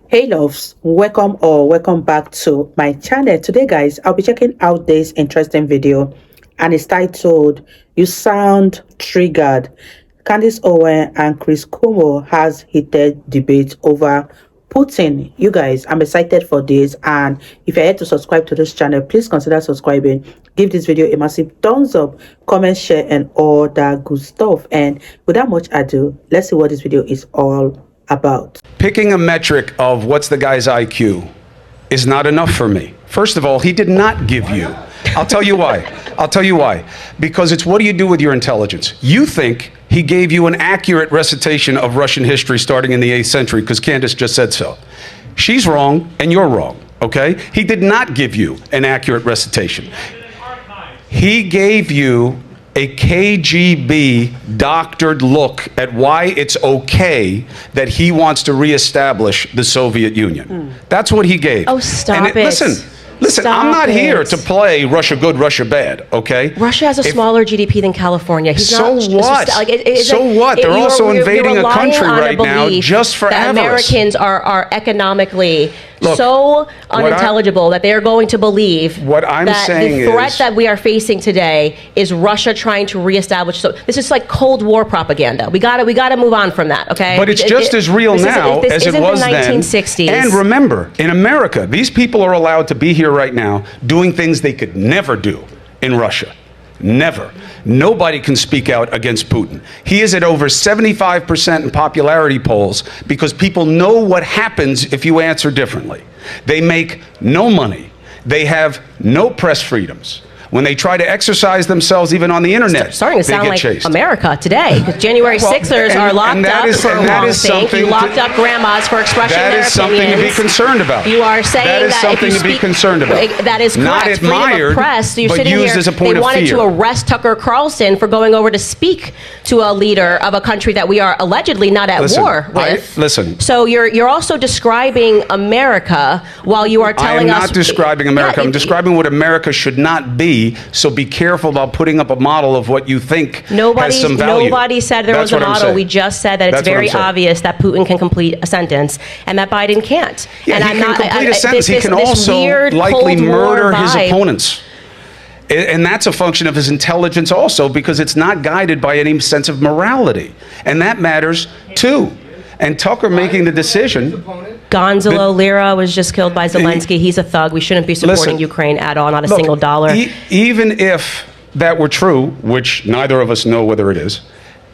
Hey loves, welcome back to my channel. Today guys, I'll be checking out this interesting video and it's titled "You Sound Triggered." Candace Owens and Cuomo has heated debate over Putin. You guys, I'm excited for this, and if you're yet to subscribe to this channel, please consider subscribing. Give this video a massive thumbs up, comment, share, and all that good stuff. And without much ado, let's see what this video is all about. Picking a metric of what's the guy's IQ is not enough for me. First of all, he did not give you. I'll tell you why. I'll tell you why. Because it's what do you do with your intelligence? You think he gave you an accurate recitation of Russian history starting in the 8th century because Candace just said so. She's wrong and you're wrong, okay? He did not give you an accurate recitation. He gave you a KGB doctored look at why it's okay that he wants to reestablish the Soviet Union. That's what he gave. Oh, stop it. Listen, Stop I'm not it. here to play Russia good, Russia bad, okay? Russia has a smaller GDP than California. He's So not, what? So what? They're also invading a country right now just for that avarice. Americans are economically so unintelligible that they are going to believe that the threat that we are facing today is Russia trying to reestablish. So this is like Cold War propaganda. We gotta move on from that, okay? But it's just as real now as it was then. 1960s. And remember, in America, these people are allowed to be here right now doing things they could never do in Russia. Never. Nobody can speak out against Putin. He is at over 75% in popularity polls because people know what happens if you answer differently. They make no money. They have no press freedoms. When they try to exercise themselves, even on the internet, starting to sound like chased. America today. Because January 6ers are locked up for wrongthink. You locked up grandmas for expressing their opinions. That is something to be concerned about. You are saying that is something to be concerned about. That is correct. Not admired, freedom of press. You're but sitting used here, as a point they of wanted fear. to arrest Tucker Carlson for going over to speak to a leader of a country that we are allegedly not at war with. Listen. So you're also describing America while you are telling us. I am not describing America. I'm describing what America should not be. So be careful about putting up a model of what you think has some value. Nobody said there was a model. We just said that it's very obvious that Putin can complete a sentence and that Biden can't. Yeah, and he can complete a sentence. He can also weird likely Cold War murder his vibe. opponents. And that's a function of his intelligence also, because it's not guided by any sense of morality. And that matters too. And Tucker making the decision. Gonzalo Lira was just killed by Zelensky. He's a thug. We shouldn't be supporting Ukraine at all, not a single dollar. Even if that were true, which neither of us know whether it is,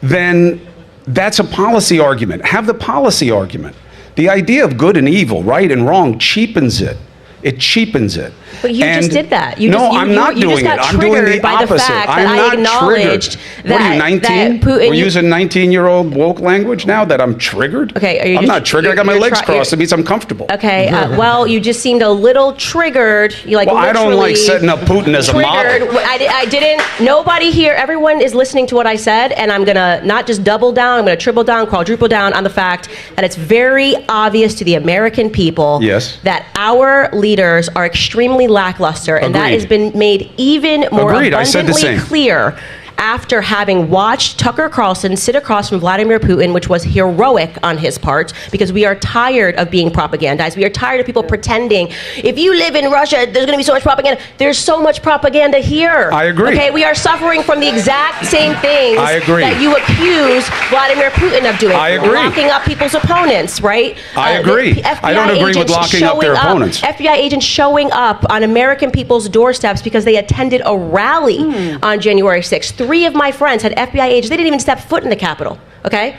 then that's a policy argument. Have the policy argument. The idea of good and evil, right and wrong, cheapens it. It cheapens it. But you just did that. I'm not doing it. I'm doing the opposite. I'm not triggered. What are you, 19? We're using 19-year-old woke language now that I'm triggered? Okay, I'm not triggered. I got my legs crossed. It means I'm comfortable. Okay, well, you just seemed a little triggered. You like I don't like setting up Putin as a model. I didn't. Nobody here. Everyone is listening to what I said, and I'm gonna not just double down. I'm gonna triple down, quadruple down on the fact that it's very obvious to the American people that our leaders are extremely lackluster, and that has been made even more abundantly clear after having watched Tucker Carlson sit across from Vladimir Putin, which was heroic on his part, because we are tired of being propagandized. We are tired of people pretending, if you live in Russia, there's going to be so much propaganda. There's so much propaganda here. I agree. Okay, we are suffering from the exact same things that you accuse Vladimir Putin of doing. I agree. Locking up people's opponents, right? I agree. I don't agree with locking up their opponents. FBI agents showing up on American people's doorsteps because they attended a rally on January 6th. 3 of my friends had FBI agents. They didn't even step foot in the Capitol, okay?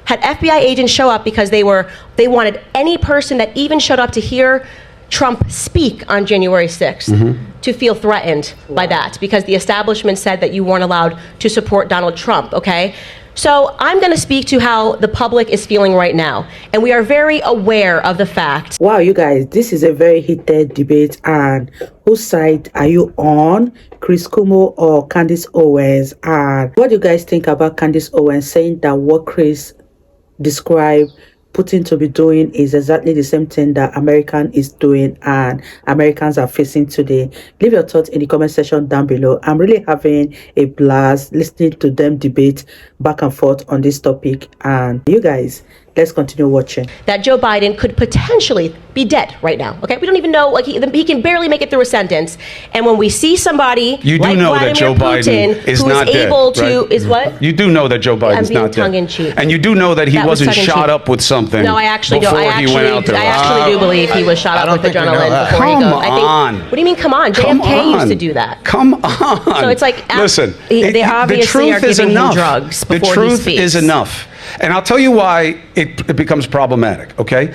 Had FBI agents show up because they wanted any person that even showed up to hear Trump speak on January 6th to feel threatened by that, because the establishment said that you weren't allowed to support Donald Trump, okay? So I'm going to speak to how the public is feeling right now. And we are very aware of the fact. Wow, you guys, this is a very heated debate. And whose side are you on? Cuomo or Candace Owens? And what do you guys think about Candace Owens saying that what Chris described Putin to be doing is exactly the same thing that American is doing and Americans are facing today? Leave your thoughts in the comment section down below. I'm really having a blast listening to them debate back and forth on this topic. And you guys, Let's continue watching. That Joe Biden could potentially be dead right now. Okay, we don't even know. Like he can barely make it through a sentence. And when we see somebody you do like know Vladimir that Joe Putin, Biden is who not is able dead, to right? is what? You do know that Joe Biden's not dead. Tongue in cheek. And you do know that he wasn't shot up with something. No, I actually don't. before he went out there. I actually do believe he was shot up with adrenaline before he goes. On. What do you mean? Come on, JFK used to do that. Come on. So it's like, listen. They obviously the are truth is giving him enough. drugs before the he truth speaks. is enough. And I'll tell you why it becomes problematic. Okay,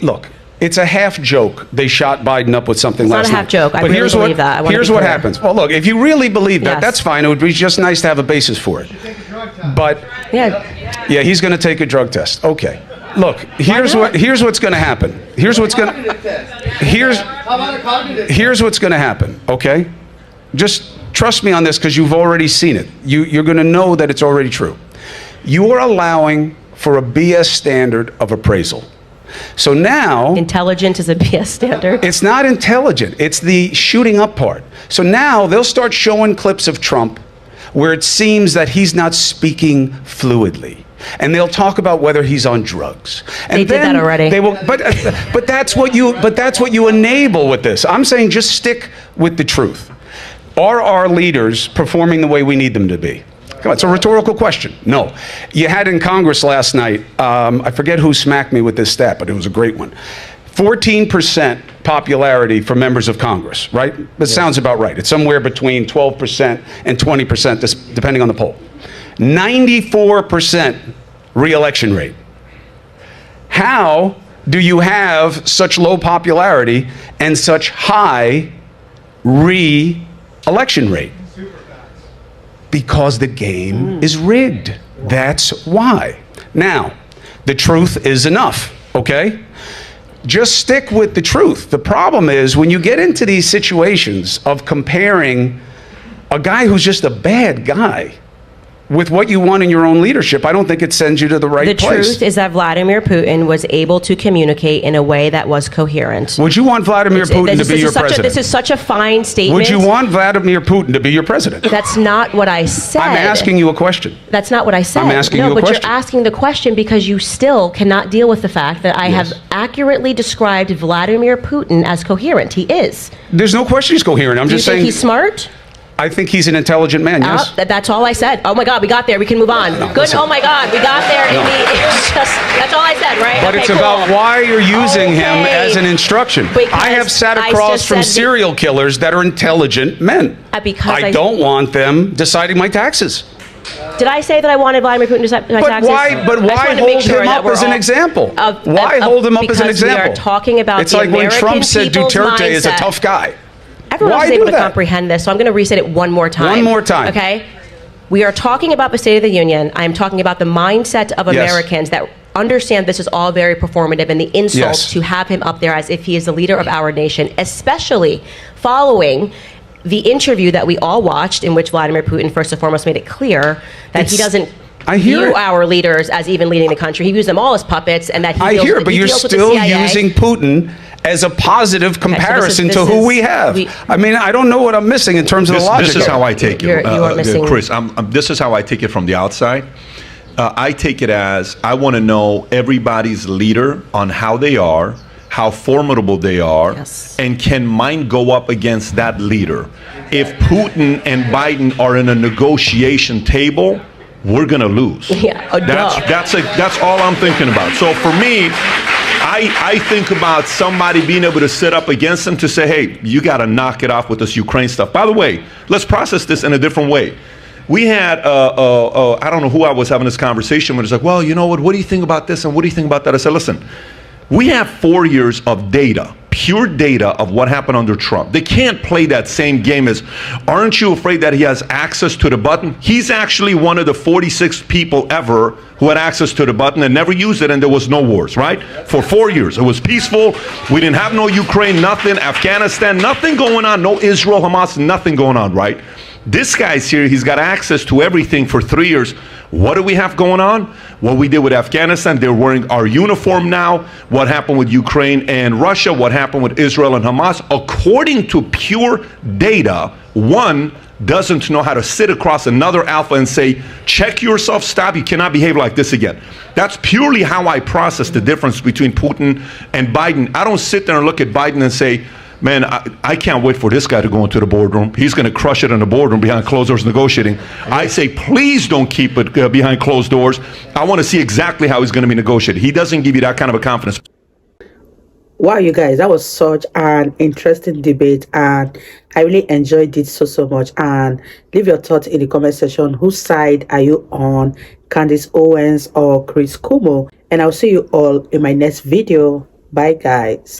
look. It's a half joke. They shot Biden up with something last night. It's not a half joke. I but really believe that. Here's what happens. Well, look, if you really believe that, Yes. that's fine. It would be just nice to have a basis for it. But yeah, he's going to take a drug test. Okay. Look, here's what's going to happen. Here's what's going to happen. Okay, just trust me on this because you've already seen it. You're going to know that it's already true. You are allowing for a BS standard of appraisal. So now... Intelligent is a BS standard. It's not intelligent. It's the shooting up part. So now they'll start showing clips of Trump where it seems that he's not speaking fluidly. And they'll talk about whether he's on drugs. And they did that already. They will, but that's what you enable with this. I'm saying just stick with the truth. Are our leaders performing the way we need them to be? Come on, it's a rhetorical question. No. You had in Congress last night, I forget who smacked me with this stat, but it was a great one. 14% popularity for members of Congress, right? That sounds about right. It's somewhere between 12% and 20%, depending on the poll. 94% re-election rate. How do you have such low popularity and such high re-election rate? Because the game is rigged. That's why. Now, the truth is enough, okay? Just stick with the truth. The problem is when you get into these situations of comparing a guy who's just a bad guy with what you want in your own leadership, I don't think it sends you to the right place. The truth is that Vladimir Putin was able to communicate in a way that was coherent. Would you want Vladimir Putin to be your president? This is such a fine statement. Would you want Vladimir Putin to be your president? That's not what I said. I'm asking you a question. That's not what I said. I'm asking you a question. No, but you're asking the question because you still cannot deal with the fact that I have accurately described Vladimir Putin as coherent. He is. There's no question he's coherent. I'm just saying. Do you think he's smart? I think he's an intelligent man, yes. That's all I said. Oh my God, we got there. We can move on. Good. Listen. Oh my God, we got there. It's just, that's all I said, right? But it's about why you're using him as an instruction. I have sat across from serial killers that are intelligent men. Because I don't want them deciding my taxes. Did I say that I wanted Vladimir Putin to decide my taxes? But why hold him up as an example? Why hold him up as an example? We are talking about it's like when Trump said Duterte is a tough guy. Everyone was able to comprehend this, so I'm going to reset it one more time. One more time. Okay? We are talking about the State of the Union. I'm talking about the mindset of Americans that understand this is all very performative and the insult to have him up there as if he is the leader of our nation, especially following the interview that we all watched in which Vladimir Putin first and foremost made it clear that he doesn't view our leaders as even leading the country. He views them all as puppets and that he deals, but you're still using Putin as a positive comparison to who we have. I mean, I don't know what I'm missing in terms of the logic. This is how I take it, you are missing. Chris. This is how I take it from the outside. I take it as I want to know everybody's leader on how they are, how formidable they are, and can mine go up against that leader. If Putin and Biden are in a negotiation table, we're going to lose. That's all I'm thinking about. So for me, I think about somebody being able to sit up against them to say, hey, you got to knock it off with this Ukraine stuff. By the way, let's process this in a different way. We had, I don't know who I was having this conversation with. It's like, well, you know what do you think about this and what do you think about that? I said, listen, we have 4 years of data, pure data of what happened under Trump. They can't play that same game as, aren't you afraid that he has access to the button? He's actually one of the 46 people ever who had access to the button and never used it, and there was no wars, right? For 4 years. It was peaceful. We didn't have no Ukraine, nothing, Afghanistan, nothing going on, no Israel, Hamas, nothing going on, right? This guy's here, he's got access to everything for 3 years. What do we have going on? What we did with Afghanistan, they're wearing our uniform now. What happened with Ukraine and Russia? What happened with Israel and Hamas? According to pure data, one, doesn't know how to sit across another alpha and say, check yourself, stop, you cannot behave like this again. That's purely how I process the difference between Putin and Biden. I don't sit there and look at Biden and say, man, I can't wait for this guy to go into the boardroom. He's going to crush it in the boardroom behind closed doors negotiating. I say, please don't keep it behind closed doors. I want to see exactly how he's going to be negotiated. He doesn't give you that kind of a confidence. Wow, you guys, that was such an interesting debate, and I really enjoyed it so much. And leave your thoughts in the comment section. Whose side are you on, Candace Owens or Cuomo? And I'll see you all in my next video. Bye, guys.